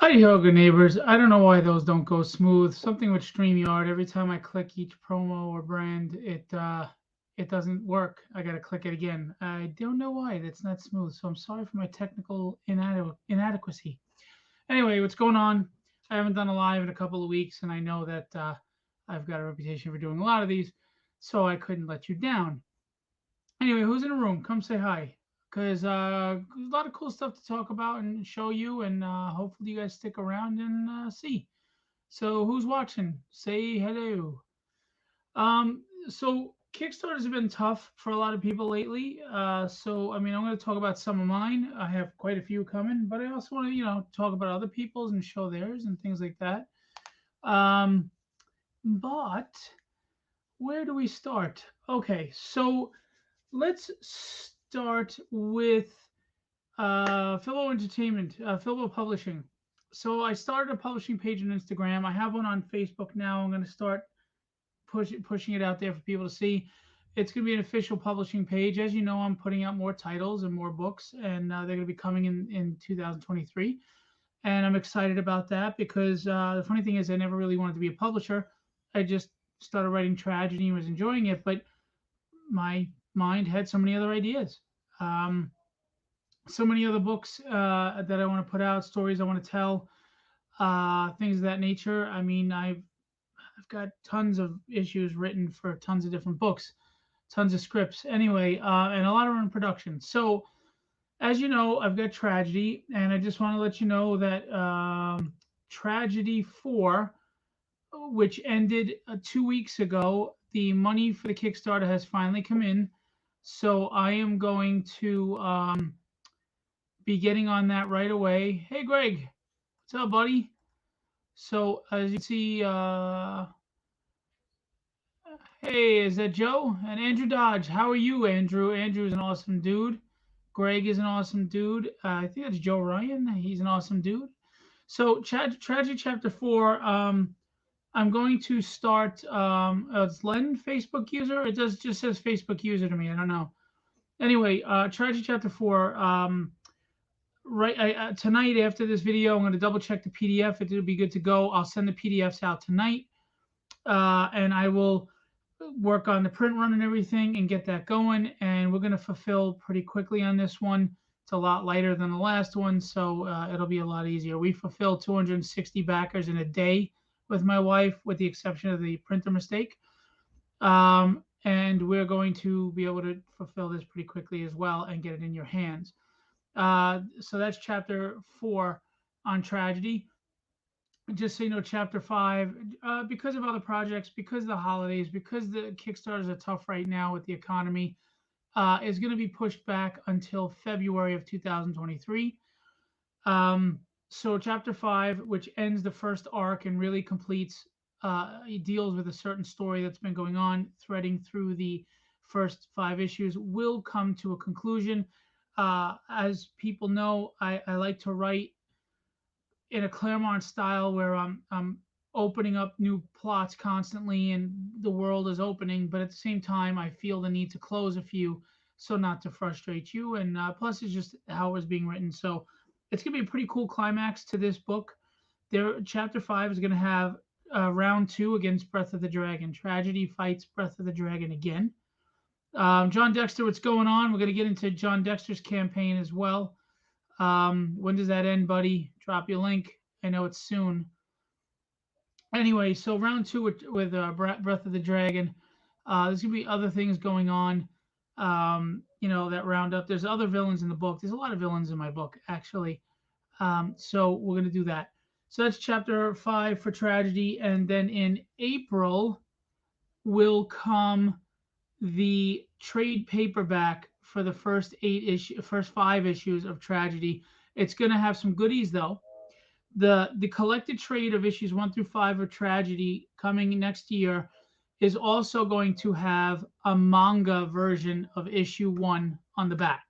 Hi, yoga neighbors. I don't know why those don't go smooth. Something with StreamYard. Every time I click each promo or brand, it doesn't work. I gotta click it again. I don't know why that's not smooth. So I'm sorry for my technical inadequacy. Anyway, what's going on? I haven't done a live in a couple of weeks, and I know that I've got a reputation for doing a lot of these, so I couldn't let you down. Anyway, who's in the room? Come say hi. Because there's a lot of cool stuff to talk about and show you, and hopefully you guys stick around and see. So who's watching? Say hello. So Kickstarters have been tough for a lot of people lately. So I mean, I'm going to talk about some of mine. I have quite a few coming, but I also want to, talk about other people's and show theirs and things like that. Um, but where do we start? Okay, so let's start with Philbo Entertainment, Philbo Publishing. So I started a publishing page on Instagram. I have one on Facebook now. I'm going to start pushing it out there for people to see. It's going to be an official publishing page. As you know, I'm putting out more titles and more books, and they're going to be coming in 2023. And I'm excited about that because the funny thing is, I never really wanted to be a publisher. I just started writing tragedy and was enjoying it, but my mind had so many other ideas. Um, so many other books that I want to put out, stories I want to tell, things of that nature. I mean, I've got tons of issues written for tons of different books, tons of scripts. Anyway, and a lot are in production. So as you know, I've got tragedy, and I just want to let you know that Tragedy 4, which ended 2 weeks ago, the money for the Kickstarter has finally come in. So I am going to be getting on that right away. Hey, Greg, what's up, buddy? So as you see, hey, is that Joe and Andrew Dodge? How are you, Andrew? Andrew is an awesome dude. Greg is an awesome dude. I think that's Joe Ryan. He's an awesome dude. So, Tragedy Chapter 4. I'm going to start. It's Len, Facebook user. It does just says Facebook user to me. I don't know. Anyway, Tragedy Chapter 4. Right tonight after this video, I'm going to double check the PDF. It'll be good to go. I'll send the PDFs out tonight, and I will work on the print run and everything and get that going. And we're going to fulfill pretty quickly on this one. It's a lot lighter than the last one, so it'll be a lot easier. We fulfilled 260 backers in a day with my wife, with the exception of the printer mistake. And we're going to be able to fulfill this pretty quickly as well and get it in your hands. So that's chapter 4 on tragedy. Just so you know, chapter 5, because of other projects, because of the holidays, because the Kickstarters are tough right now with the economy, is going to be pushed back until February of 2023. So chapter 5, which ends the first arc and really completes, it deals with a certain story that's been going on, threading through the first 5 issues, will come to a conclusion. As people know, I like to write in a Claremont style where I'm opening up new plots constantly and the world is opening, but at the same time, I feel the need to close a few so not to frustrate you. And plus, it's just how it was being written. So it's going to be a pretty cool climax to this book. There, chapter 5 is going to have round 2 against Breath of the Dragon. Tragedy fights Breath of the Dragon again. John Dexter, what's going on? We're going to get into John Dexter's campaign as well. When does that end, buddy? Drop your link. I know it's soon. Anyway, so round 2 with Breath of the Dragon. There's gonna be other things going on. That round up. There's other villains in the book. There's a lot of villains in my book, actually. So we're gonna do that. So that's chapter 5 for tragedy, and then in April will come the trade paperback for the first 5 issues of tragedy. It's going to have some goodies though. The collected trade of issues 1 through 5 of tragedy coming next year is also going to have a manga version of issue 1 on the back.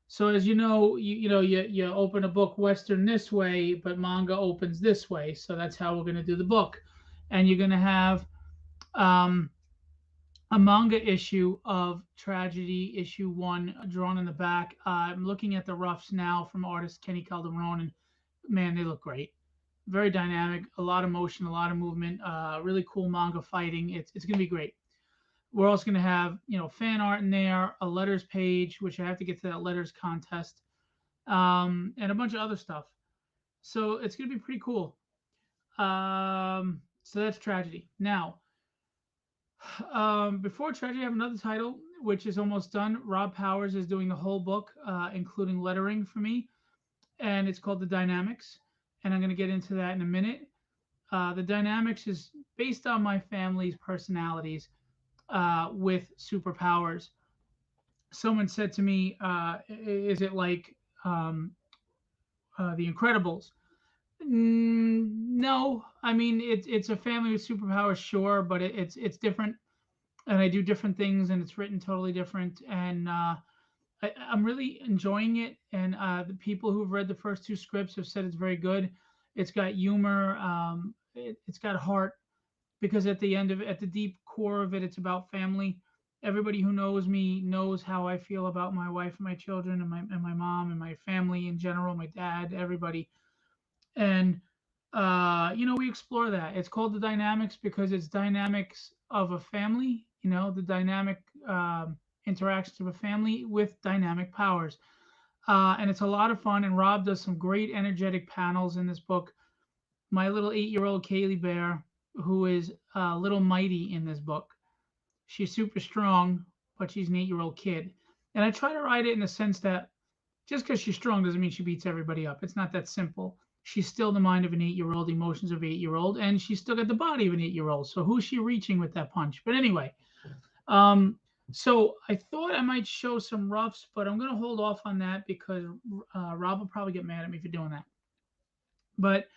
So as you know, you open a book Western this way, but manga opens this way. So that's how we're going to do the book, and you're going to have um, a manga issue of Tragedy, issue 1, drawn in the back. I'm looking at the roughs now from artist Kenny Calderon, and man, they look great. very dynamic, a lot of motion, a lot of movement, really cool manga fighting. It's gonna be great. We're also gonna have fan art in there, a letters page, which I have to get to that letters contest, and a bunch of other stuff. So it's gonna be pretty cool. So that's Tragedy. Now, before Tragedy, I have another title which is almost done. Rob Powers is doing the whole book, including lettering for me, and it's called The Dynamics. And I'm going to get into that in a minute. The Dynamics is based on my family's personalities with superpowers. Someone said to me, "Is it like The Incredibles?" No, I mean it's a family with superpowers, sure, but it's different, and I do different things, and it's written totally different, and I'm really enjoying it. And the people who've read the first two scripts have said it's very good. It's got humor, it's got heart, because at the end of it, at the deep core of it, it's about family. Everybody who knows me knows how I feel about my wife and my children and my mom and my family in general, my dad, everybody. And we explore that. It's called The Dynamics because it's dynamics of a family, the dynamic interactions of a family with dynamic powers. And it's a lot of fun, and Rob does some great energetic panels in this book. My little 8-year-old Kaylee Bear, who is a little mighty in this book, she's super strong, but she's an 8-year-old kid. And I try to write it in the sense that just because she's strong doesn't mean she beats everybody up. It's not that simple. She's still the mind of an 8-year-old, emotions of an 8-year-old, and she's still got the body of an 8-year-old. So who's she reaching with that punch? But anyway, um, so I thought I might show some roughs, but I'm gonna hold off on that because Rob will probably get mad at me for doing that. But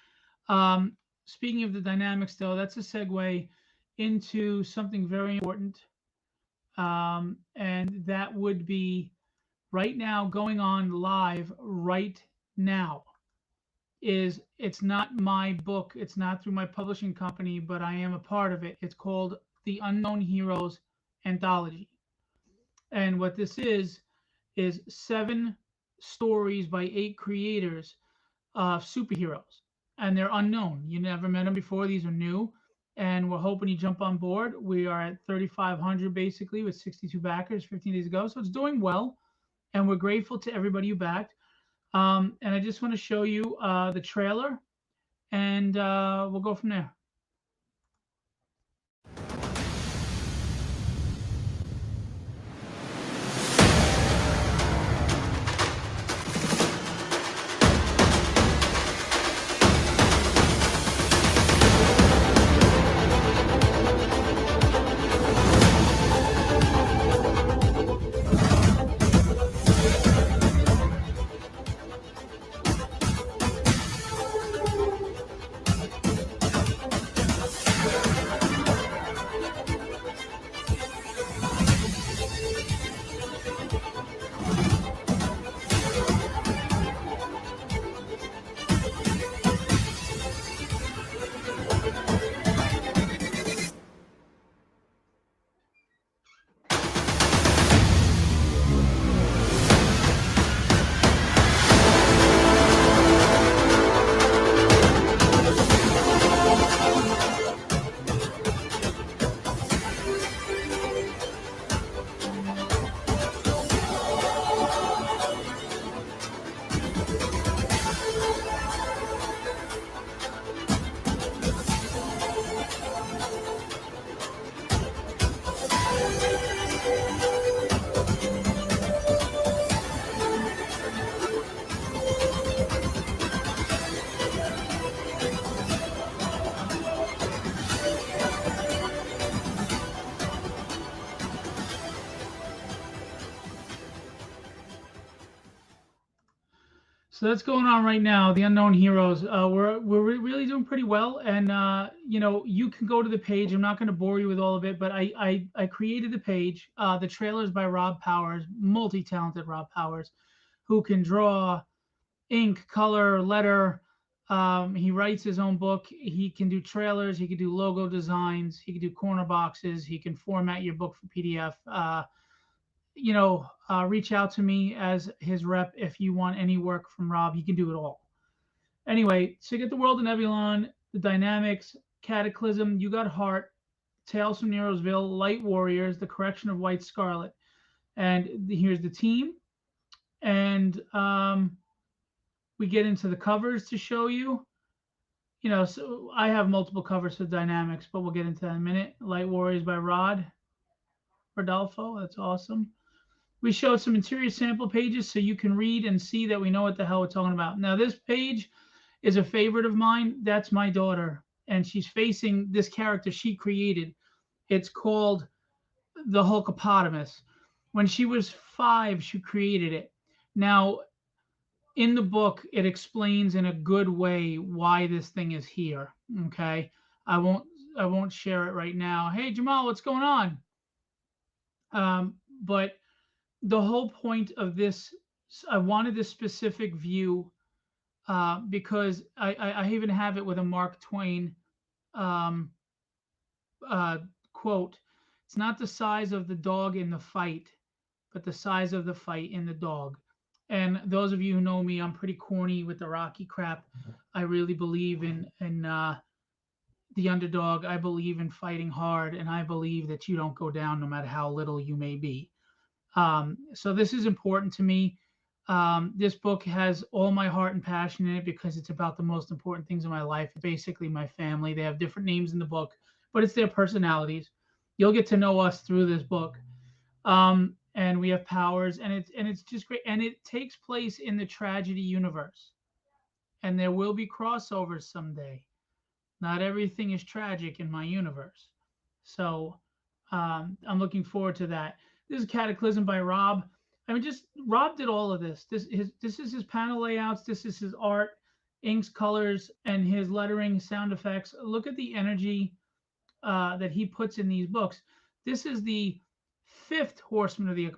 speaking of the dynamics, though, that's a segue into something very important, and that would be right now, going on live right now, is it's not my book, it's not through my publishing company, but I am a part of it. It's called The Unknown Heroes Anthology. And what this is 7 stories by 8 creators of superheroes. And they're unknown. You never met them before. These are new. And we're hoping you jump on board. We are at 3,500 basically with 62 backers 15 days ago. So it's doing well. And we're grateful to everybody who backed. And I just want to show you the trailer, and we'll go from there. So that's going on right now. The Unknown Heroes. We're really doing pretty well, and you can go to the page. I'm not going to bore you with all of it, but I created the page. The trailer is by Rob Powers, multi-talented Rob Powers, who can draw, ink, color, letter. He writes his own book. He can do trailers. He can do logo designs. He can do corner boxes. He can format your book for PDF. Reach out to me as his rep if you want any work from Rob. He can do it all. Anyway, so you get the world of Nebulon, the dynamics, Cataclysm, You Got Heart, Tales from Nero'sville, Light Warriors, The Correction of White Scarlet. And here's the team. And we get into the covers to show you. You know, so I have multiple covers for dynamics, but we'll get into that in a minute. Light Warriors by Rodolfo. That's awesome. We showed some interior sample pages so you can read and see that we know what the hell we're talking about. Now, this page is a favorite of mine. That's my daughter, and she's facing this character she created. It's called the Hulkopotamus. When she was 5, she created it. Now, in the book, it explains in a good way why this thing is here. Okay, I won't share it right now. Hey, Jamal, what's going on? But the whole point of this, I wanted this specific view because I even have it with a Mark Twain um, quote. It's not the size of the dog in the fight, but the size of the fight in the dog. And those of you who know me, I'm pretty corny with the Rocky crap. I really believe in the underdog. I believe in fighting hard, and I believe that you don't go down no matter how little you may be. So this is important to me. This book has all my heart and passion in it because it's about the most important things in my life. Basically, my family. They have different names in the book, but it's their personalities. You'll get to know us through this book. And we have powers, and it's just great. And it takes place in the tragedy universe, and there will be crossovers someday. Not everything is tragic in my universe, so I'm looking forward to that. This is Cataclysm by Rob. I mean, just Rob did all of this. This is his panel layouts. This is his art, inks, colors, and his lettering, sound effects. Look at the energy that he puts in these books. This is the 5th horseman of the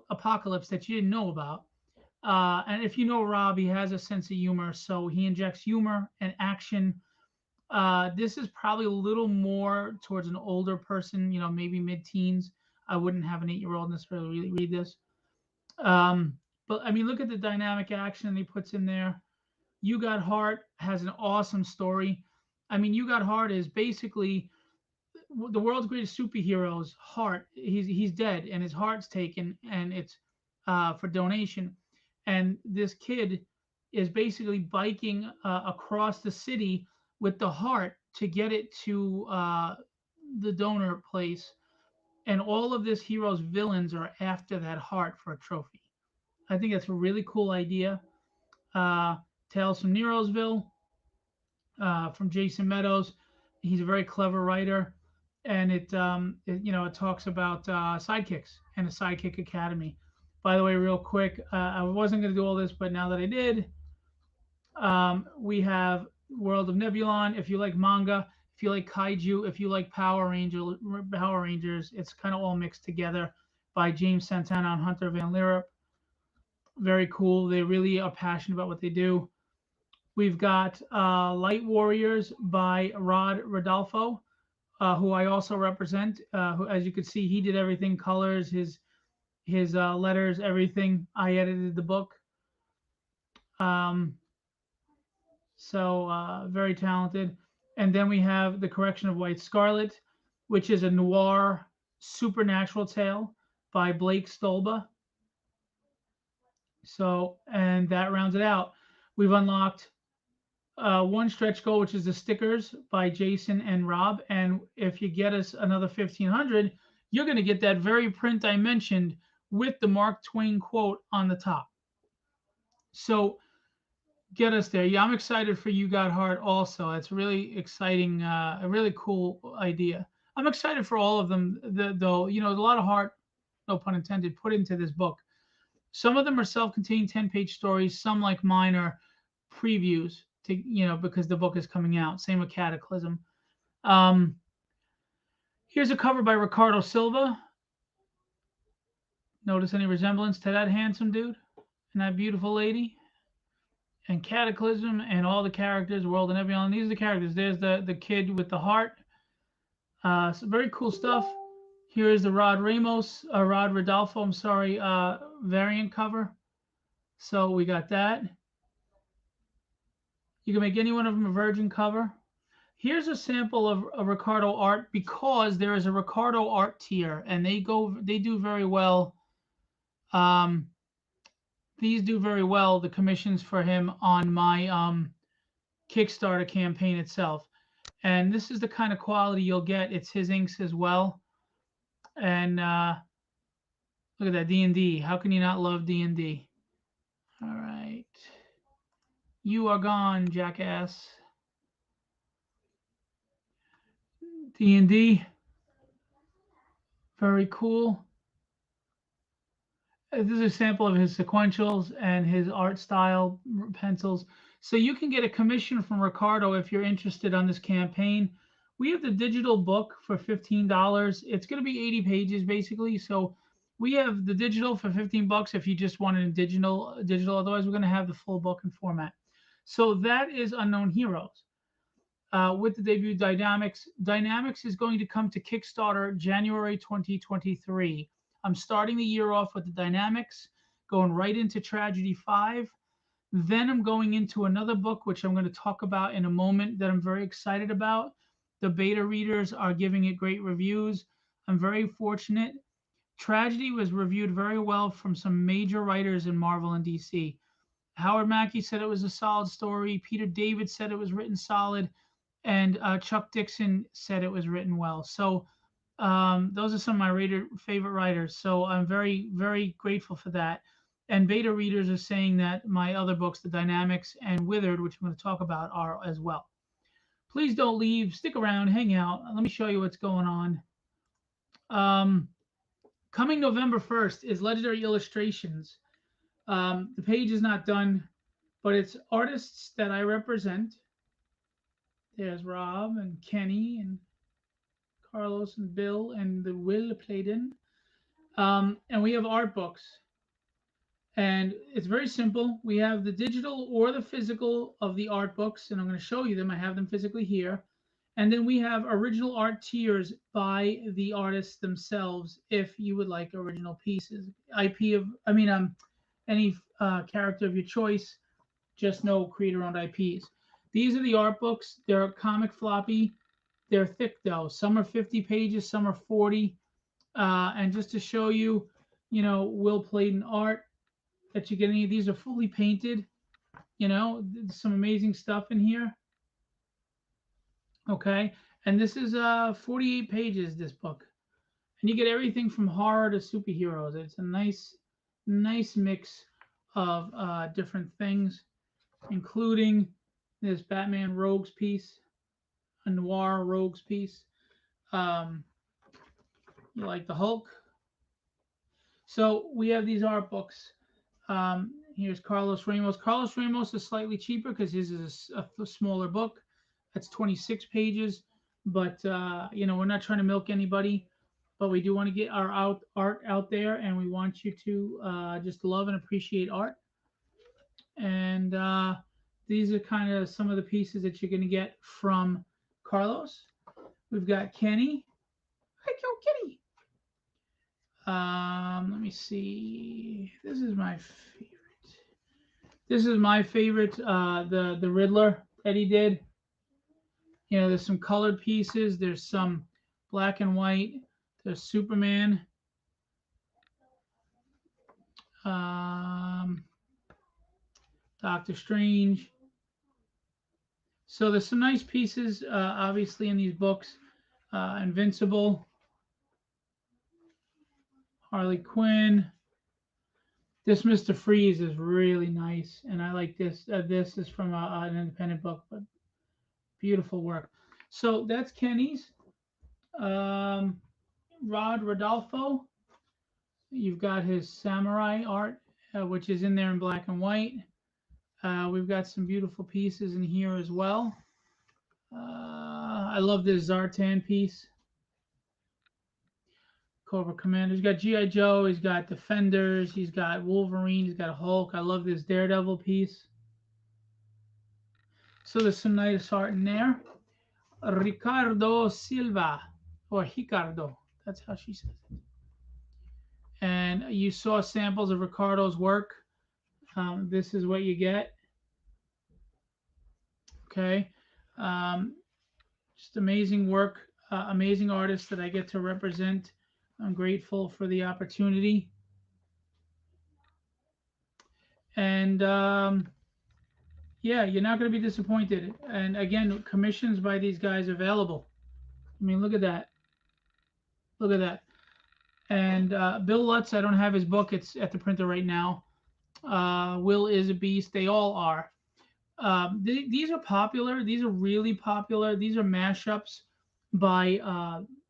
apocalypse that you didn't know about. And if you know Rob, he has a sense of humor, so he injects humor and action. This is probably a little more towards an older person, you know, maybe mid-teens. I wouldn't have an 8-year-old necessarily read this. But I mean, look at the dynamic action he puts in there. You Got Heart has an awesome story. I mean, You Got Heart is basically the world's greatest superhero's heart. He's dead, and his heart's taken, and it's for donation. And this kid is basically biking across the city with the heart to get it to the donor place. And all of this hero's villains are after that heart for a trophy. I think that's a really cool idea. Uh, Tales from Nero'sville from Jason Meadows. He's a very clever writer, and it talks about sidekicks and a sidekick academy. By the way, real quick, I wasn't going to do all this, but now that I did, we have World of Nebulon. If you like manga, if you like kaiju, if you like Power Rangers, it's kind of all mixed together by James Santana and Hunter Van Lierop. Very cool. They really are passionate about what they do. We've got Light Warriors by Rodolfo, who I also represent. Who, as you can see, he did everything: colors, his letters, everything. I edited the book. So very talented. And then we have The Correction of White Scarlet, which is a noir supernatural tale by Blake Stolba. So, and that rounds it out. We've unlocked one stretch goal, which is the stickers by Jason and Rob. And if you get us another 1,500, you're going to get that very print I mentioned with the Mark Twain quote on the top. So get us there. Yeah, I'm excited for You Got Heart also. It's really exciting, a really cool idea. I'm excited for all of them, though. You know, there's a lot of heart, no pun intended, put into this book. Some of them are self-contained 10-page stories. Some, like mine, are previews to, because the book is coming out. Same with Cataclysm. Here's a cover by Ricardo Silva. Notice any resemblance to that handsome dude and that beautiful lady? And Cataclysm and all the characters, World and Nebulon. These are the characters. There's the kid with the heart. Some very cool stuff. Here is the Rod Rodolfo, variant cover. So we got that. You can make any one of them a virgin cover. Here's a sample of a Ricardo art because there is a Ricardo art tier, and they do very well. Um, these do very well. The commissions for him on my Kickstarter campaign itself, and this is the kind of quality you'll get. It's his inks as well, and look at that D&D. How can you not love D&D? All right, you are gone, jackass. D&D, very cool. This is a sample of his sequentials and his art style pencils. So you can get a commission from Ricardo if you're interested on this campaign. We have the digital book for $15. It's going to be 80 pages basically. So we have the digital for 15 bucks if you just want it in digital. Otherwise, we're going to have the full book in format. So that is Unknown Heroes. With the debut Dynamics. Dynamics is going to come to Kickstarter January 2023. I'm starting the year off with the Dynamics, going right into Tragedy 5. Then I'm going into another book, which I'm going to talk about in a moment, that I'm very excited about. The beta readers are giving it great reviews. I'm very fortunate. Tragedy was reviewed very well from some major writers in Marvel and DC. Howard Mackey said it was a solid story. Peter David said it was written solid. And Chuck Dixon said it was written well. So those are some of my favorite writers. So I'm very, very grateful for that. And beta readers are saying that my other books, The Dynamics and Withered, which I'm going to talk about, are as well. Please don't leave. Stick around. Hang out. Let me show you what's going on. Coming November 1st is Legendary Illustrations. The page is not done, but it's artists that I represent. There's Rob and Kenny and Carlos and Bill and the Will Playden. And we have art books. And it's very simple. We have the digital or the physical of the art books, and I'm going to show you them. I have them physically here. And then we have original art tiers by the artists themselves if you would like original pieces. Any character of your choice, just no creator-owned IPs. These are the art books. They're comic floppy. They're thick though. Some are 50 pages, some are 40. And just to show you, Will Playden art that you get. Any of these are fully painted. Some amazing stuff in here. Okay, and this is 48 pages. This book, and you get everything from horror to superheroes. It's a nice mix of different things, including this Batman Rogues piece, a noir Rogues piece. You like the Hulk? So we have these art books. Here's Carlos Ramos. Carlos Ramos is slightly cheaper because his is a smaller book. That's 26 pages. But we're not trying to milk anybody, but we do want to get our art out there, and we want you to just love and appreciate art. And these are kind of some of the pieces that you're going to get from Carlos. We've got Kenny. Hi, Kenny. Let me see. This is my favorite. The Riddler that he did. There's some colored pieces. There's some black and white. There's Superman. Doctor Strange. So there's some nice pieces, obviously, in these books. Invincible. Harley Quinn. This Mr. Freeze is really nice, and I like this. This is from an independent book, but beautiful work. So that's Kenny's. Rod Rodolfo. You've got his samurai art, which is in there in black and white. We've got some beautiful pieces in here as well. I love this Zartan piece. Cobra Commander. He's got G.I. Joe. He's got Defenders. He's got Wolverine. He's got Hulk. I love this Daredevil piece. So there's some nice art in there. Ricardo Silva, or Ricardo. That's how she says it. And you saw samples of Ricardo's work. This is what you get. Okay. Um, just amazing work, amazing artists that I get to represent. I'm grateful for the opportunity. And yeah, you're not going to be disappointed. And again, commissions by these guys available. I mean, look at that. Look at that. And Bill Lutz, I don't have his book. It's at the printer right now. Will is a beast. They all are. These are popular. These are really popular. These are mashups by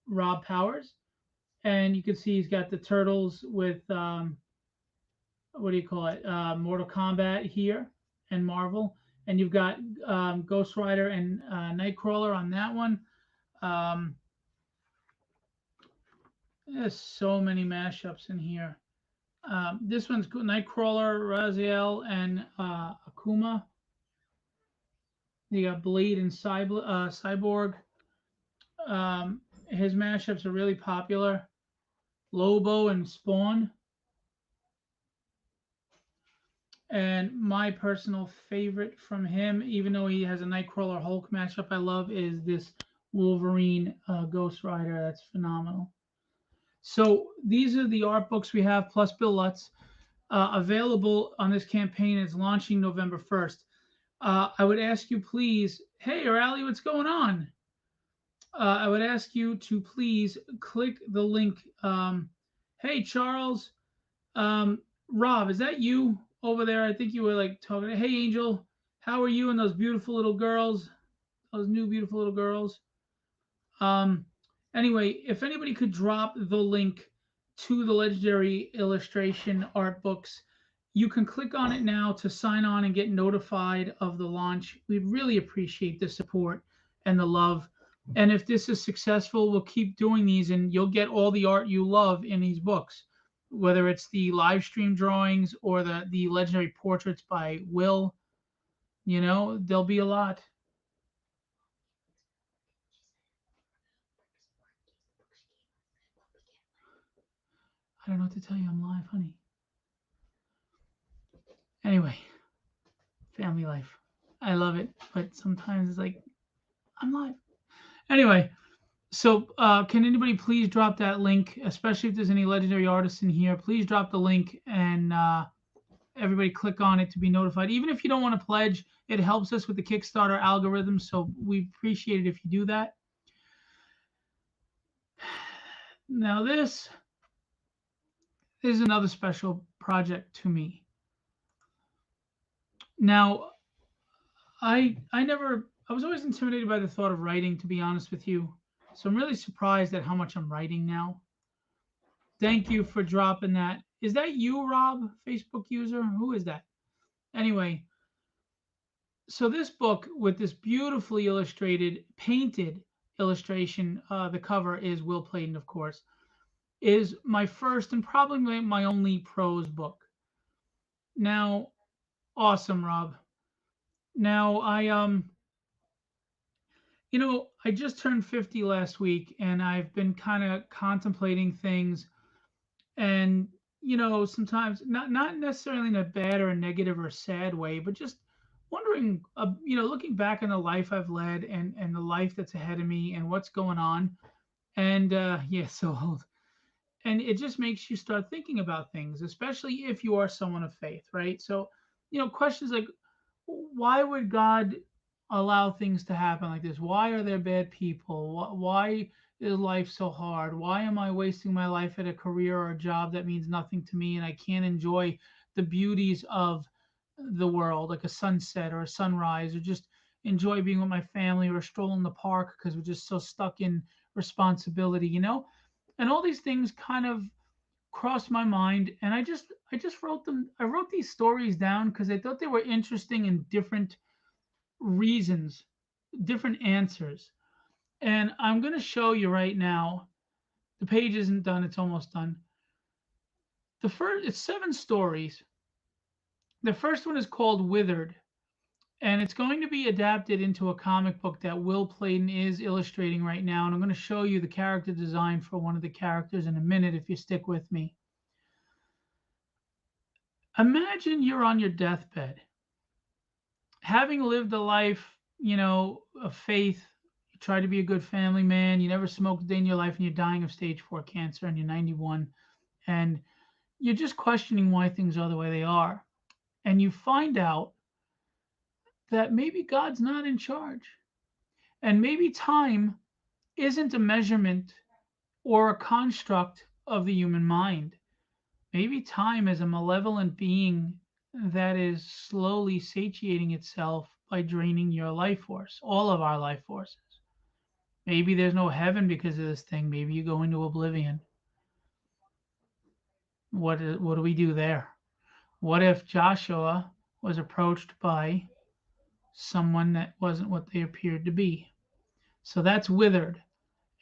Rob Powers, and you can see he's got the turtles with what do you call it? Mortal Kombat here and Marvel, and you've got Ghost Rider and Nightcrawler on that one. Um, there's so many mashups in here. This one's Nightcrawler, Raziel, and Akuma. You got Blade and Cyborg. His mashups are really popular. Lobo and Spawn. And my personal favorite from him, even though he has a Nightcrawler Hulk mashup I love, is this Wolverine Ghost Rider. That's phenomenal. So these are the art books we have, plus Bill Lutz, available on this campaign. It's launching November 1st. I would ask you, please, hey, Rally, what's going on? I would ask you to please click the link. Hey, Charles, Rob, is that you over there? I think you were like talking. Hey, Angel, how are you and those beautiful little girls? Those new beautiful little girls. Um, anyway, if anybody could drop the link to the Legendary Illustration art books, you can click on it now to sign on and get notified of the launch. We'd really appreciate the support and the love. And if this is successful, we'll keep doing these and you'll get all the art you love in these books, whether it's the live stream drawings or the legendary portraits by Will. You know, there'll be a lot. I don't know what to tell you. I'm live, honey. Anyway, family life. I love it, but sometimes it's like I'm live. Anyway, so can anybody please drop that link, especially if there's any legendary artists in here? Please drop the link and everybody click on it to be notified. Even if you don't want to pledge, it helps us with the Kickstarter algorithm. So we appreciate it if you do that. Now this is another special project to me. Now I was always intimidated by the thought of writing, to be honest with you. So I'm really surprised at how much I'm writing now. Thank you for dropping that. Is that you, Rob, Facebook user? Who is that? Anyway, so this book with this beautifully illustrated, painted illustration, the cover is Will Clayton, of course, is my first and probably my only prose book. Now, awesome, Rob. Now I just turned 50 last week and I've been kind of contemplating things and sometimes not necessarily in a bad or a negative or sad way, but just wondering, looking back on the life I've led and the life that's ahead of me and what's going on. And yeah, so old. And it just makes you start thinking about things, especially if you are someone of faith, right? So, questions like, why would God allow things to happen like this? Why are there bad people? Why is life so hard? Why am I wasting my life at a career or a job that means nothing to me and I can't enjoy the beauties of the world, like a sunset or a sunrise, or just enjoy being with my family or a stroll in the park because we're just so stuck in responsibility, And all these things kind of crossed my mind and I just wrote them. I wrote these stories down because I thought they were interesting and different reasons, different answers. And I'm going to show you right now. The page isn't done, it's almost done. The first, it's 7 stories. The first one is called Withered, and it's going to be adapted into a comic book that Will Clayton is illustrating right now. And I'm going to show you the character design for one of the characters in a minute if you stick with me. Imagine you're on your deathbed, having lived a life of faith. You try to be a good family man. You never smoked a day in your life, and you're dying of stage 4 cancer, and you're 91, and you're just questioning why things are the way they are. And you find out that maybe God's not in charge, and maybe time isn't a measurement or a construct of the human mind. Maybe time is a malevolent being that is slowly satiating itself by draining your life force, all of our life forces. Maybe there's no heaven because of this thing. Maybe you go into oblivion. What do we do there? What if Joshua was approached by someone that wasn't what they appeared to be? So that's Withered,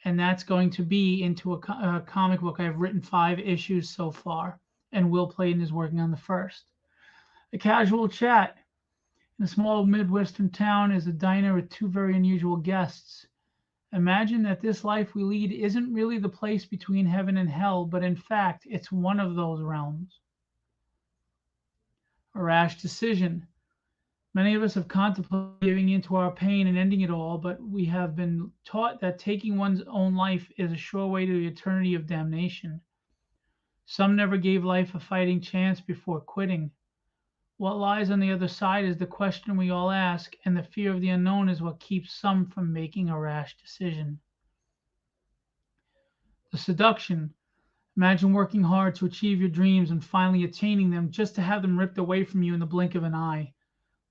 and that's going to be into a comic book. I've written 5 issues so far, and Will Clayton is working on the first. A casual chat in a small Midwestern town is a diner with 2 very unusual guests. Imagine that this life we lead isn't really the place between heaven and hell, but in fact, it's one of those realms. A rash decision. Many of us have contemplated giving in to our pain and ending it all, but we have been taught that taking one's own life is a sure way to the eternity of damnation. Some never gave life a fighting chance before quitting. What lies on the other side is the question we all ask, and the fear of the unknown is what keeps some from making a rash decision. The seduction. Imagine working hard to achieve your dreams and finally attaining them just to have them ripped away from you in the blink of an eye.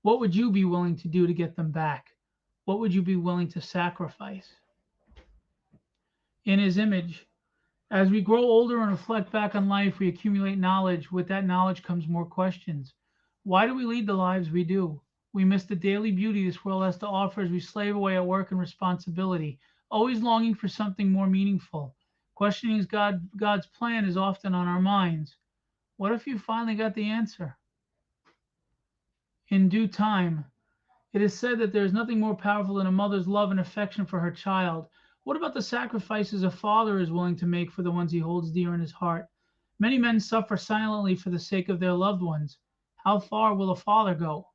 What would you be willing to do to get them back? What would you be willing to sacrifice? In his image, as we grow older and reflect back on life, we accumulate knowledge. With that knowledge comes more questions. Why do we lead the lives we do? We miss the daily beauty this world has to offer as we slave away at work and responsibility, always longing for something more meaningful. Questioning God's plan is often on our minds. What if you finally got the answer? In due time, it is said that there is nothing more powerful than a mother's love and affection for her child. What about the sacrifices a father is willing to make for the ones he holds dear in his heart? Many men suffer silently for the sake of their loved ones. How far will a father go?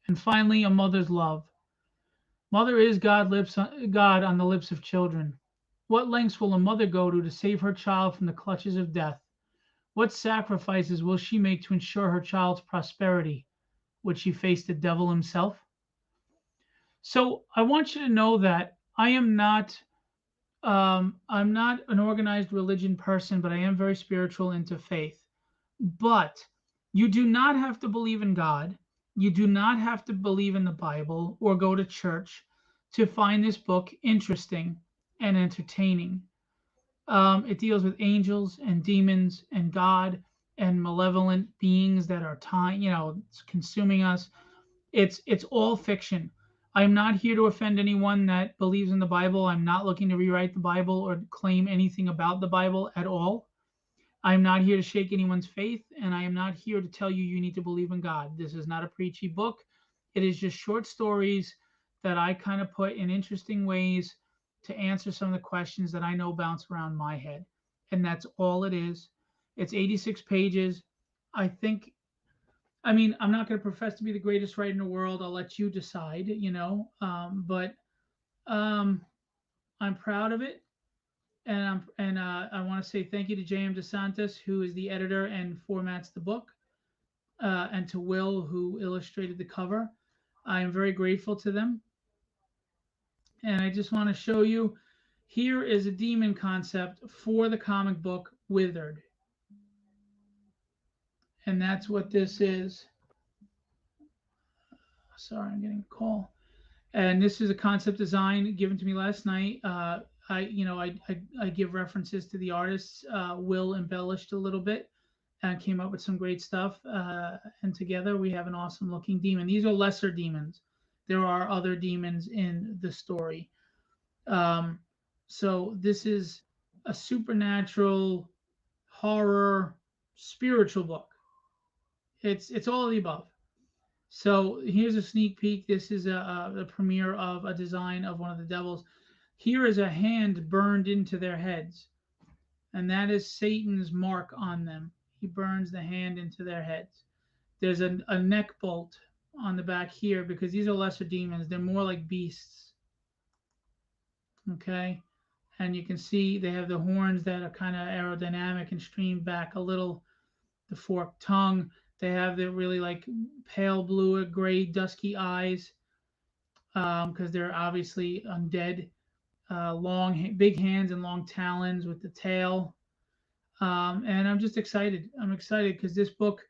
And finally, a mother's love. Mother is God on the lips of children. What lengths will a mother go to save her child from the clutches of death? What sacrifices will she make to ensure her child's prosperity? Would she face the devil himself? So I want you to know that I'm not an organized religion person, but I am very spiritual into faith. But you do not have to believe in God. You do not have to believe in the Bible or go to church to find this book interesting and entertaining. It deals with angels and demons and God and malevolent beings that are consuming us. It's all fiction. I'm not here to offend anyone that believes in the Bible. I'm not looking to rewrite the Bible or claim anything about the Bible at all. I'm not here to shake anyone's faith, and I am not here to tell you need to believe in God. This is not a preachy book. It is just short stories that I kind of put in interesting ways to answer some of the questions that I know bounce around my head. And that's all it is. It's 86 pages. I think, I mean, I'm not going to profess to be the greatest writer in the world. I'll let you decide, but um, I'm proud of it. And I want to say thank you to J.M. DeSantis, who is the editor and formats the book, and to Will, who illustrated the cover. I am very grateful to them. And I just want to show you here is a demon concept for the comic book Withered. And that's what this is. Sorry, I'm getting a call. And this is a concept design given to me last night. I give references to the artists. Will embellished a little bit and came up with some great stuff. And together we have an awesome looking demon. These are lesser demons. There are other demons in the story. So this is a supernatural horror spiritual book. It's all of the above. So here's a sneak peek. This is a premiere of a design of one of the devils. Here is a hand burned into their heads, and that is Satan's mark on them. He burns the hand into their heads. There's a neck bolt on the back here because these are lesser demons. They're more like beasts. Okay. And you can see they have the horns that are kind of aerodynamic and stream back a little, the forked tongue. They have the really like pale blue or gray dusky eyes because they're obviously undead. Long, big hands and long talons with the tail. And I'm just excited. I'm excited because this book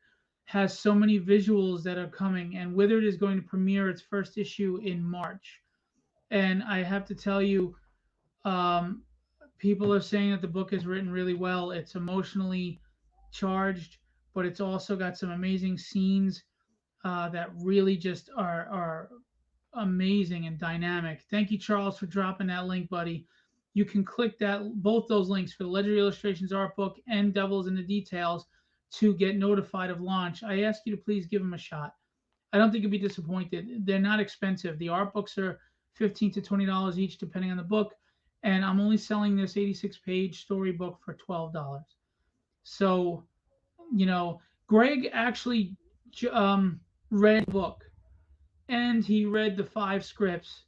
has so many visuals that are coming, and Withered is going to premiere its first issue in March. And I have to tell you, um, people are saying that the book is written really well. It's emotionally charged, but it's also got some amazing scenes that really just are amazing and dynamic. Thank you, Charles, for dropping that link, buddy. You can click that both those links for the Legendary Illustrations art book and Devils in the Details to get notified of launch. I ask you to please give them a shot. I don't think you'll be disappointed. They're not expensive. The art books are $15 to $20 each, depending on the book, and I'm only selling this 86-page storybook for $12. So, you know, Greg actually read the book and he read the 5 scripts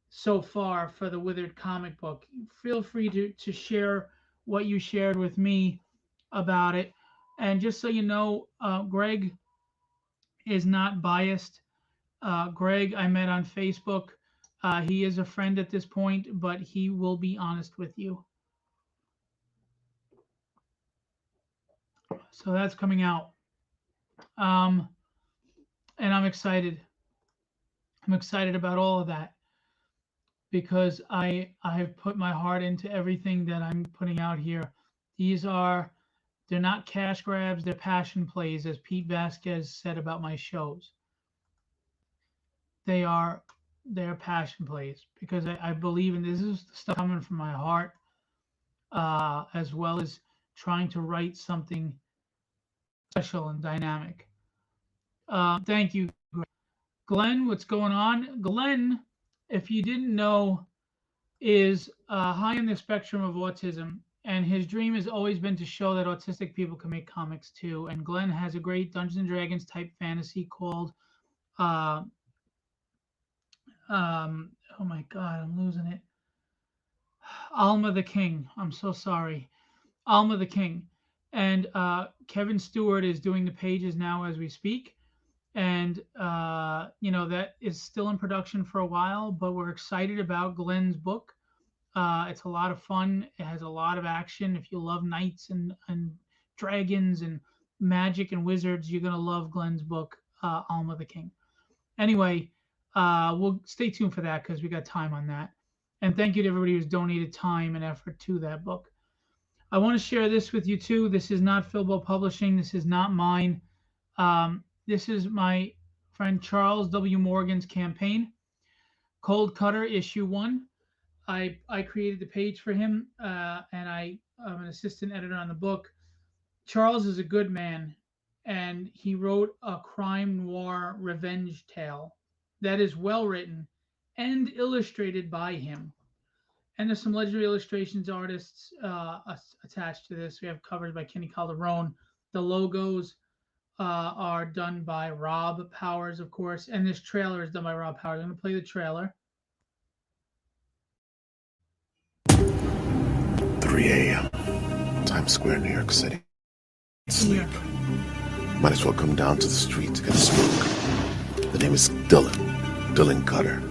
so far for the Withered comic book. Feel free to share what you shared with me about it. And just so you know, Greg is not biased. Greg, I met on Facebook. He is a friend at this point, but he will be honest with you. So that's coming out. Um, and I'm excited. I'm excited about all of that because I have put my heart into everything that I'm putting out here. These are they're not cash grabs, they're passion plays, as Pete Vasquez said about my shows. They are they're passion plays because I believe in this is stuff coming from my heart, as well as trying to write something special and dynamic. Thank you, Glenn. What's going on, Glenn? If you didn't know, is high on the spectrum of autism, and his dream has always been to show that autistic people can make comics too. And Glenn has a great Dungeons and Dragons type fantasy called, uh, oh my God, I'm losing it. Alma the King. I'm so sorry. Alma the King. And Kevin Stewart is doing the pages now as we speak. And, that is still in production for a while, but we're excited about Glenn's book. It's a lot of fun. It has a lot of action. If you love knights and dragons and magic and wizards, you're gonna love Glenn's book, Alma the King. Anyway, we'll stay tuned for that because we got time on that. And thank you to everybody who's donated time and effort to that book. I want to share this with you too. This is not Philbo Publishing. This is not mine. This is my friend Charles W. Morgan's campaign, Cold Cutter Issue 1. I created the page for him, and I'm an assistant editor on the book. Charles is a good man, and he wrote a crime noir revenge tale that is well written and illustrated by him. And there's some legendary illustrations artists attached to this. We have covers by Kenny Calderon. The logos are done by Rob Powers, of course, and this trailer is done by Rob Powers. I'm going to play the trailer. 3 a.m. Times Square, New York City. Sleep. Might as well come down to the street to get a smoke. The name is Dylan Cutter.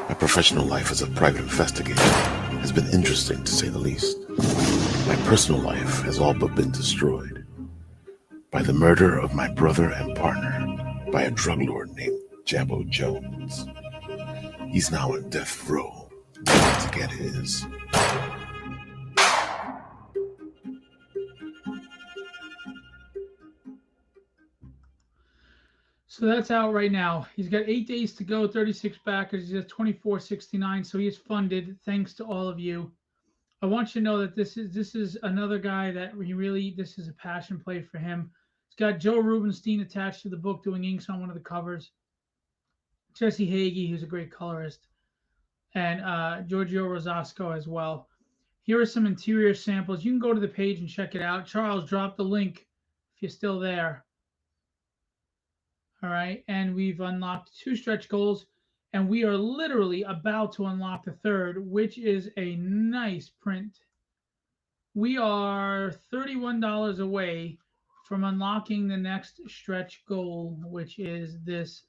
My professional life as a private investigator has been interesting, to say the least. My personal life has all but been destroyed by the murder of my brother and partner by a drug lord named Jambo Jones. He's now on death row to get his. So that's out right now. He's got 8 days to go, 36 backers. He's at 24.69, so he's funded. Thanks to all of you. I want you to know that this is another guy that this is a passion play for him. It's got Joe Rubenstein attached to the book doing inks on one of the covers. Jesse Hagee, who's a great colorist, and Giorgio Rosasco as well. Here are some interior samples. You can go to the page and check it out. Charles, drop the link if you're still there. All right, and we've unlocked 2 stretch goals, and we are literally about to unlock the third, which is a nice print. We are $31 away from unlocking the next stretch goal, which is this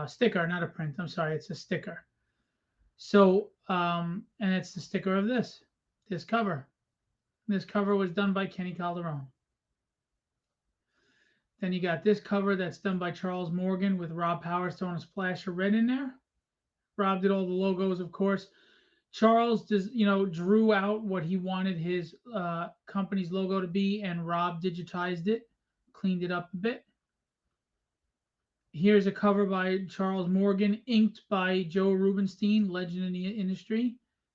sticker, not a print. I'm sorry, it's a sticker. So, and it's the sticker of this cover. This cover was done by Kenny Calderon. Then you got this cover that's done by Charles Morgan with Rob Powers throwing a splash of red in there. Rob did all the logos, of course. Charles drew out what he wanted his company's logo to be, and Rob digitized it, cleaned it up a bit. Here's a cover by Charles Morgan, inked by Joe Rubenstein, legend in the industry.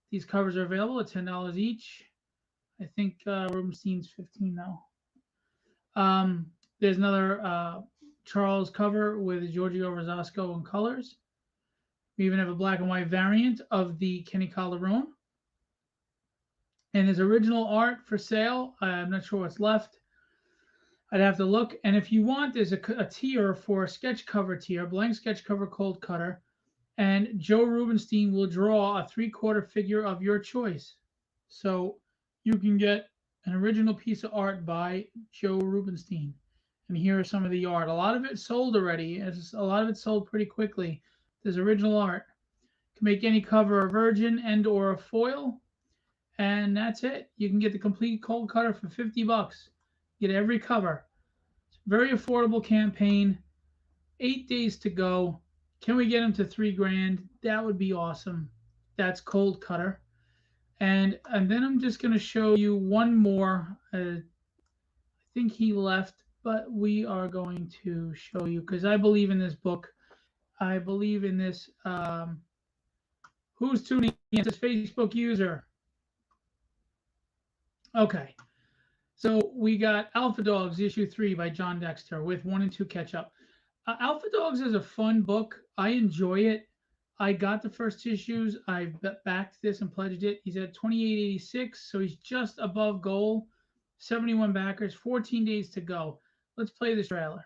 These covers are available at $10 each. I think Rubenstein's $15 now. There's another Charles cover with Giorgio Rosasco in colors. We even have a black and white variant of the Kenny Calderon. And his original art for sale. I'm not sure what's left. I'd have to look. And if you want, there's a tier for a sketch cover tier, blank sketch cover cold cutter. And Joe Rubenstein will draw a 3/4 figure of your choice. So you can get an original piece of art by Joe Rubenstein. And here are some of the art. A lot of it sold already. A lot of it sold pretty quickly. There's original art. You can make any cover a virgin and or a foil. And that's it. You can get the complete cold cutter for $50. Get every cover. It's a very affordable campaign. 8 days to go. Can we get them to $3,000? That would be awesome. That's cold cutter. And then I'm just going to show you one more. I think he left, but we are going to show you because I believe in this book. I believe in this. Who's tuning in? This Facebook user. Okay. So we got Alpha Dogs issue 3 by John Dexter with 1 and 2 catch up. Alpha Dogs is a fun book. I enjoy it. I got the first issues. I backed this and pledged it. He's at 2886, so he's just above goal. 71 backers, 14 days to go. Let's play this trailer.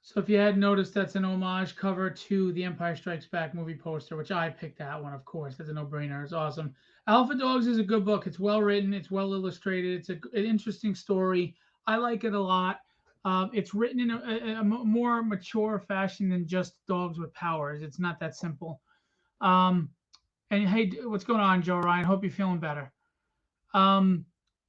So if you hadn't noticed, that's an homage cover to the Empire Strikes Back movie poster, which I picked that one, of course. That's a no-brainer. It's awesome. Alpha Dogs is a good book. It's well written. It's well illustrated. It's an interesting story. I like it a lot. It's written in a more mature fashion than just dogs with powers. It's not that simple. And hey, what's going on, Joe Ryan? Hope you're feeling better.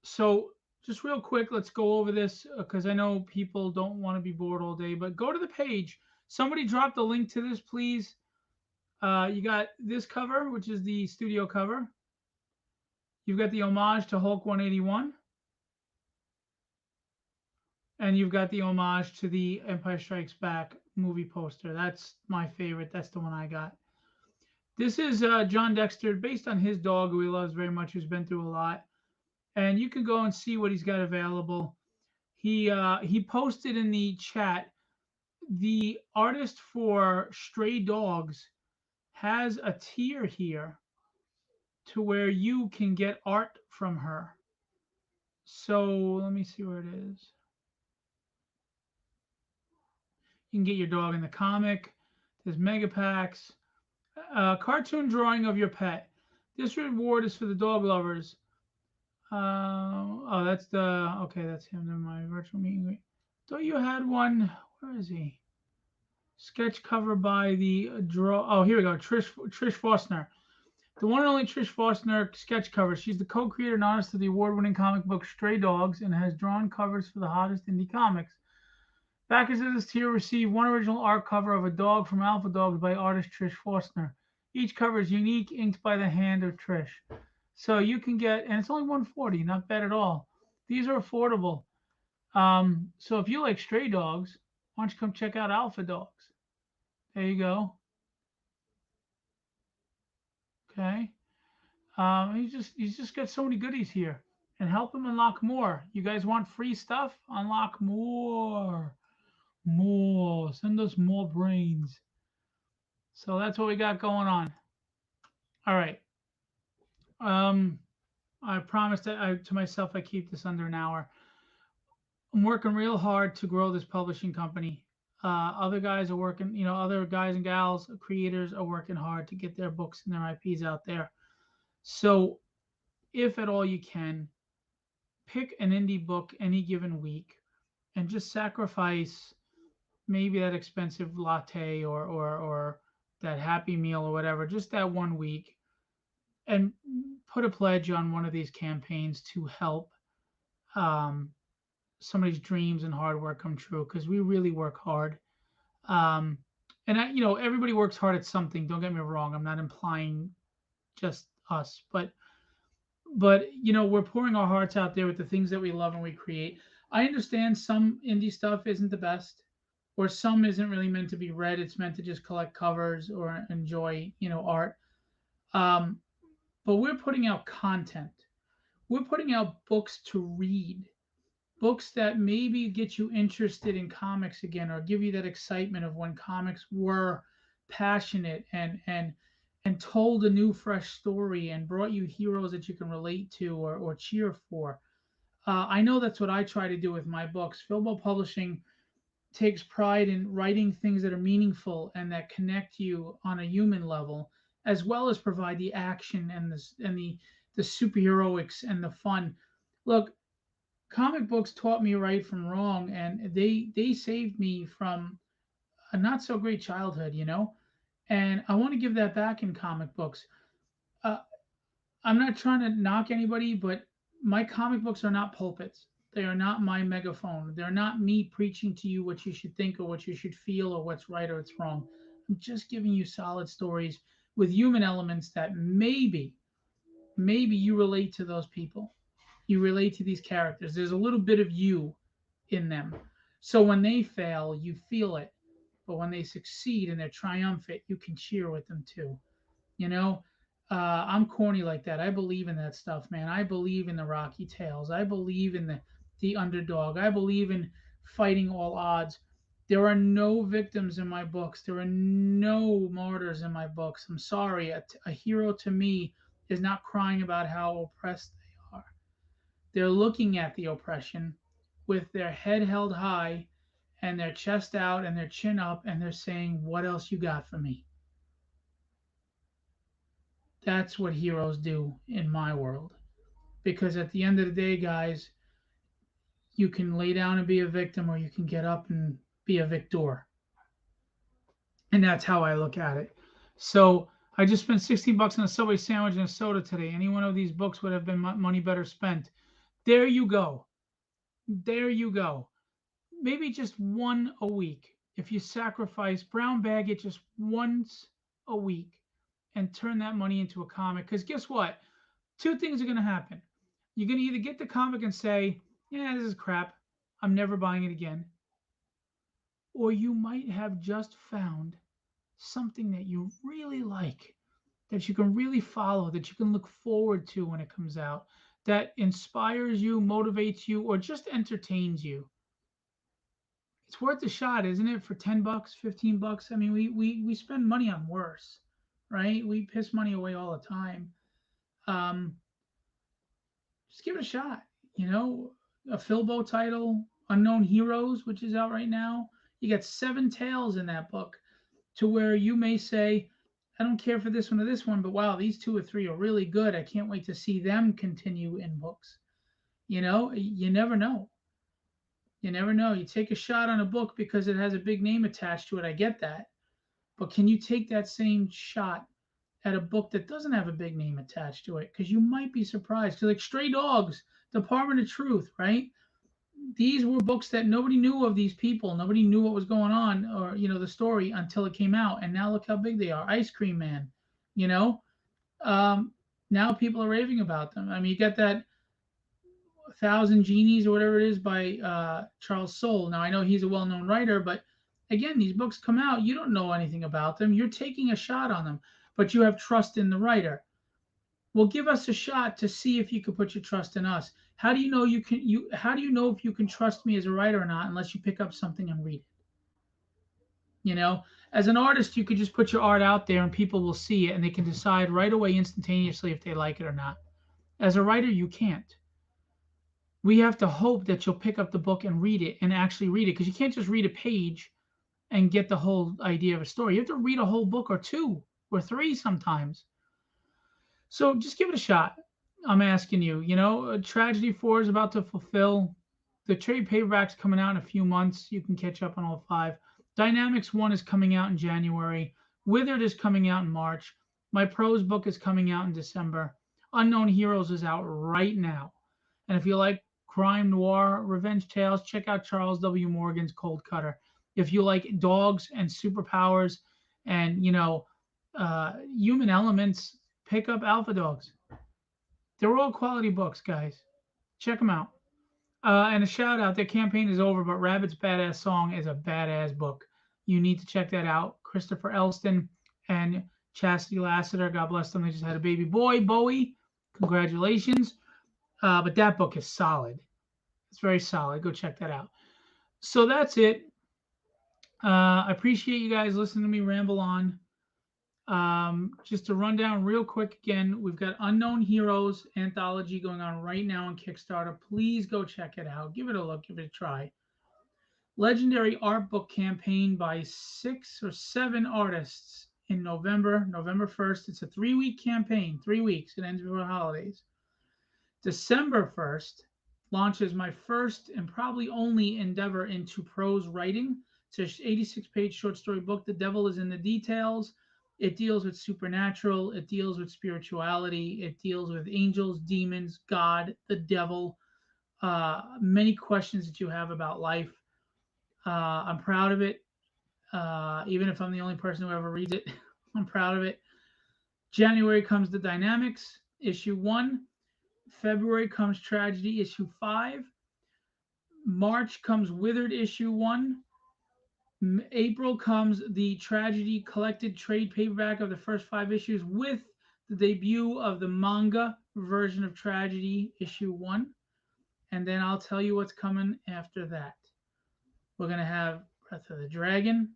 So just real quick, let's go over this because I know people don't want to be bored all day, but go to the page. Somebody drop the link to this, please. You got this cover, which is the studio cover. You've got the homage to Hulk 181. And you've got the homage to the Empire Strikes Back movie poster. That's my favorite. That's the one I got. This is John Dexter, based on his dog, who he loves very much, who's been through a lot. And you can go and see what he's got available. He posted in the chat, the artist for Stray Dogs has a tier here to where you can get art from her. So let me see where it is. You can get your dog in the comic. There's mega packs. Cartoon drawing of your pet. This reward is for the dog lovers. Oh, that's the, okay, that's him in my virtual meeting. Thought you had one. Where is he? Sketch cover by the draw. Oh, here we go. Trish Forstner. The one and only Trish Forstner sketch cover. She's the co-creator and artist of the award-winning comic book Stray Dogs and has drawn covers for the hottest indie comics. Backers of this tier receive one original art cover of a dog from Alpha Dogs by artist Trish Forstner. Each cover is unique, inked by the hand of Trish. So you can get, and it's only $140, not bad at all. These are affordable. So if you like Stray Dogs, why don't you come check out Alpha Dogs? There you go. Okay. He's just got so many goodies here, and help him unlock more. You guys want free stuff? Unlock more, more. Send us more brains. So that's what we got going on. All right. I promised to myself I keep this under an hour. I'm working real hard to grow this publishing company. Other guys are working, other guys and gals, creators are working hard to get their books and their IPs out there. So, if at all you can, pick an indie book any given week and just sacrifice maybe that expensive latte or that Happy Meal or whatever, just that 1 week, and put a pledge on one of these campaigns to help um, somebody's dreams and hard work come true, because we really work hard. Um, and everybody works hard at something. Don't get me wrong. I'm not implying just us, but we're pouring our hearts out there with the things that we love and we create. I understand some indie stuff isn't the best, or some isn't really meant to be read. It's meant to just collect covers or enjoy, art. Um, but we're putting out content. We're putting out books to read, books that maybe get you interested in comics again, or give you that excitement of when comics were passionate and told a new fresh story and brought you heroes that you can relate to or cheer for. I know that's what I try to do with my books. Philbo Publishing takes pride in writing things that are meaningful and that connect you on a human level, as well as provide the action and the superheroics and the fun. Look, comic books taught me right from wrong, and they saved me from a not so great childhood, and I want to give that back in comic books. uh, I'm not trying to knock anybody, but my comic books are not pulpits. They are not my megaphone. They're not me preaching to you what you should think or what you should feel or what's right or what's wrong. I'm just giving you solid stories with human elements that maybe you relate to those people. You relate to these characters. There's a little bit of you in them. So when they fail, you feel it. But when they succeed and they're triumphant, you can cheer with them too. You know, I'm corny like that. I believe in that stuff, man. I believe in the Rocky Tales. I believe in the underdog. I believe in fighting all odds. There are no victims in my books. There are no martyrs in my books. I'm sorry. A hero to me is not crying about how oppressed they are. They're looking at the oppression with their head held high and their chest out and their chin up, and they're saying, "What else you got for me?" That's what heroes do in my world. Because at the end of the day, guys, you can lay down and be a victim, or you can get up and be a victor. And that's how I look at it. So I just spent 16 bucks on a Subway sandwich and a soda today. Any one of these books would have been money better spent. There you go. There you go. Maybe just one a week. If you sacrifice, brown bag it just once a week and turn that money into a comic. Because guess what? Two things are going to happen. You're going to either get the comic and say, "Yeah, this is crap. I'm never buying it again." Or you might have just found something that you really like, that you can really follow, that you can look forward to when it comes out, that inspires you, motivates you, or just entertains you. It's worth a shot, isn't it? For 10 bucks, 15 bucks. I mean, we spend money on worse, right? We piss money away all the time. Um, just give it a shot. A Philbo title, Unknown Heroes, which is out right now. You got 7 tales in that book, to where you may say, "I don't care for this one or this one, but wow, these 2 or 3 are really good. I can't wait to see them continue in books." You never know. You never know. You take a shot on a book because it has a big name attached to it. I get that. But can you take that same shot at a book that doesn't have a big name attached to it? Because you might be surprised. Because, like Stray Dogs, Department of Truth, right? These were books that nobody knew of these people. Nobody knew what was going on or, the story until it came out. And now look how big they are. Ice Cream Man, you know? Um, now people are raving about them. I mean, you got that Thousand Genies or whatever it is by Charles Soule. Now I know he's a well-known writer, but again, these books come out, you don't know anything about them. You're taking a shot on them, but you have trust in the writer. Well, give us a shot to see if you can put your trust in us. How do you know you can you how do you know if you can trust me as a writer or not unless you pick up something and read it? You know, as an artist, you could just put your art out there and people will see it and they can decide right away instantaneously if they like it or not. As a writer, you can't. We have to hope that you'll pick up the book and read it and actually read it because you can't just read a page and get the whole idea of a story. You have to read a whole book or two or three sometimes. So just give it a shot. I'm asking you. Tragedy 4 is about to fulfill. The trade paperback's coming out in a few months. You can catch up on all five. Dynamics 1 is coming out in January. Withered is coming out in March. My prose book is coming out in December. Unknown Heroes is out right now. And if you like crime noir, revenge tales, check out Charles W. Morgan's Cold Cutter. If you like dogs and superpowers and, human elements, pick up Alpha Dogs. They're all quality books, guys. Check them out. And a shout out, their campaign is over, but Rabbit's Badass Song is a badass book. You need to check that out. Christopher Elston and Chastity Lassiter, God bless them. They just had a baby boy, Bowie. Congratulations. But that book is solid. It's very solid. Go check that out. So that's it. I appreciate you guys listening to me ramble on. Just to run down real quick again, we've got Unknown Heroes anthology going on right now on Kickstarter. Please go check it out. Give it a look. Give it a try. Legendary art book campaign by 6 or 7 artists in November 1st. It's a 3-week campaign. 3 weeks. It ends before the holidays. December 1st launches my first and probably only endeavor into prose writing. It's an 86-page short story book. The Devil is in the Details. It deals with supernatural. It deals with spirituality. It deals with angels, demons, God, the devil, many questions that you have about life. I'm proud of it. Even if I'm the only person who ever reads it, I'm proud of it. January comes the Dynamics, issue 1. February comes Tragedy, issue 5. March comes Withered, issue 1. April comes the Tragedy collected trade paperback of the first 5 issues with the debut of the manga version of Tragedy, issue 1. And then I'll tell you what's coming after that. We're going to have Breath of the Dragon,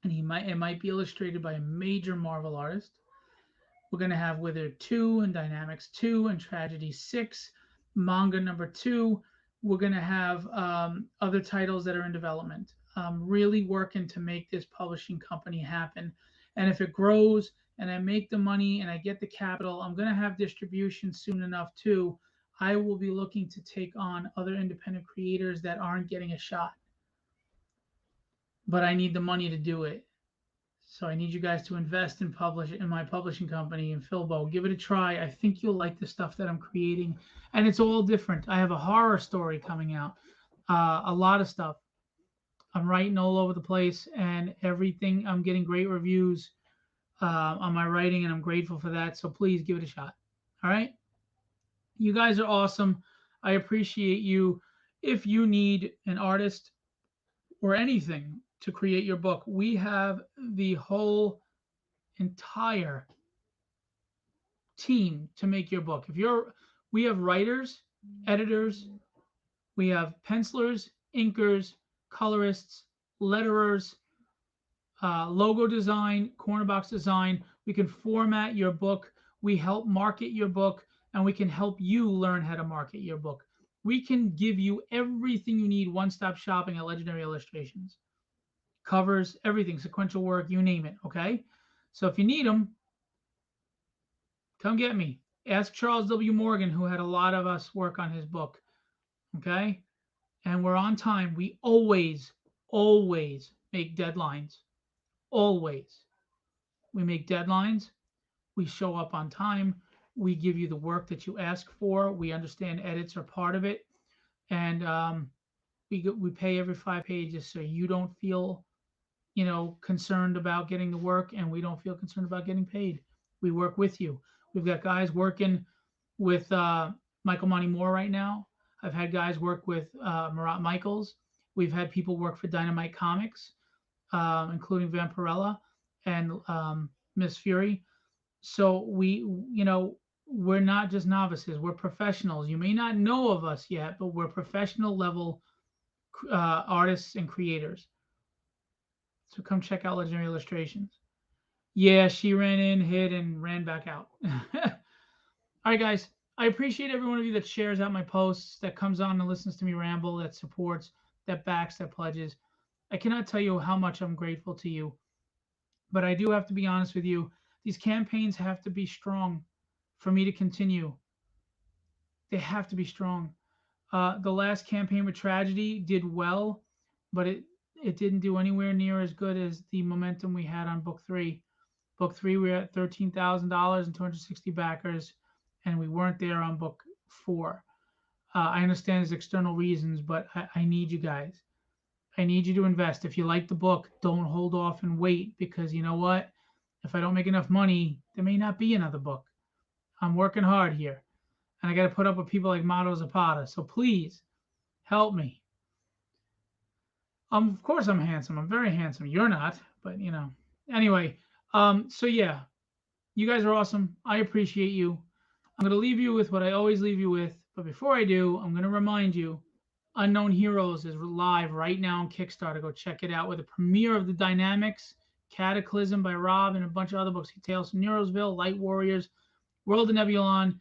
and it might be illustrated by a major Marvel artist. We're going to have Withered 2 and Dynamics 2 and Tragedy 6, manga number 2. We're going to have other titles that are in development. I'm really working to make this publishing company happen. And if it grows and I make the money and I get the capital, I'm going to have distribution soon enough too. I will be looking to take on other independent creators that aren't getting a shot. But I need the money to do it. So I need you guys to invest in my publishing company in Philbo. Give it a try. I think you'll like the stuff that I'm creating. And it's all different. I have a horror story coming out. A lot of stuff. I'm writing all over the place and everything. I'm getting great reviews on my writing, and I'm grateful for that. So please give it a shot. All right. You guys are awesome. I appreciate you. If you need an artist or anything to create your book, we have the whole entire team to make your book. We have writers, editors, we have pencilers, inkers, colorists, letterers, logo design, corner box design. We can format your book. We help market your book, and we can help you learn how to market your book. We can give you everything you need, one-stop shopping at Legendary Illustrations. Covers, everything, sequential work, you name it, okay? So if you need them, come get me. Ask Charles W. Morgan, who had a lot of us work on his book, okay? and we're on time. We always make deadlines. Always. We make deadlines. We show up on time. We give you the work that you ask for. We understand edits are part of it, and we pay every 5 pages, so you don't feel concerned about getting the work, and we don't feel concerned about getting paid. We work with you. We've got guys working with Michael Monty Moore right now. I've had guys work with Marat Michaels. We've had people work for Dynamite Comics, including Vampirella and Miss Fury. So we're not just novices. We're professionals. You may not know of us yet, but we're professional level artists and creators. So come check out Legendary Illustrations. Yeah, she ran in, hid, and ran back out. All right, guys. I appreciate every one of you that shares out my posts, that comes on and listens to me ramble, that supports, that backs, that pledges. I cannot tell you how much I'm grateful to you. But I do have to be honest with you. These campaigns have to be strong for me to continue. They have to be strong. The last campaign with Tragedy did well, but it didn't do anywhere near as good as the momentum we had on book 3. Book 3, we were at $13,000 and 260 backers, and we weren't there on book 4. I understand there's external reasons, but I need you guys. I need you to invest. If you like the book, don't hold off and wait, because you know what? If I don't make enough money, there may not be another book. I'm working hard here, and I got to put up with people like Mato Zapata. So please help me. Of course I'm handsome. I'm very handsome. You're not, but Anyway, so yeah, you guys are awesome. I appreciate you. I'm gonna leave you with what I always leave you with, but before I do, I'm gonna remind you, Unknown Heroes is live right now on Kickstarter. Go check it out with the premiere of the Dynamics, Cataclysm by Rob, and a bunch of other books. Tales from Neurosville, Light Warriors, World of Nebulon,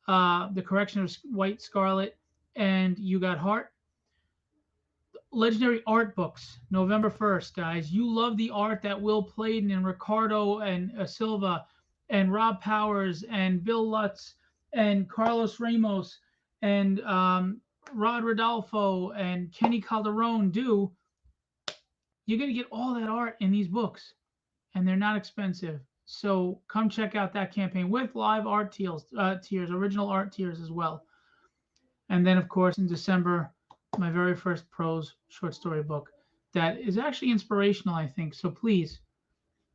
The Correction of White Scarlet, and You Got Heart. Legendary art books, November 1st, guys. You love the art that Will Playden and Ricardo and Silva and Rob Powers and Bill Lutz and Carlos Ramos and Rod Rodolfo and Kenny Calderon do. You're going to get all that art in these books, and they're not expensive. So come check out that campaign with live art tiers, original art tiers as well. And then, of course, in December, my very first prose short story book that is actually inspirational, I think. So please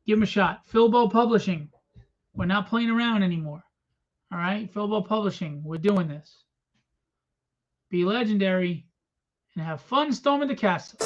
give them a shot. Philbo Publishing. We're not playing around anymore. All right? Philbo Publishing. We're doing this. Be legendary and have fun storming the castle.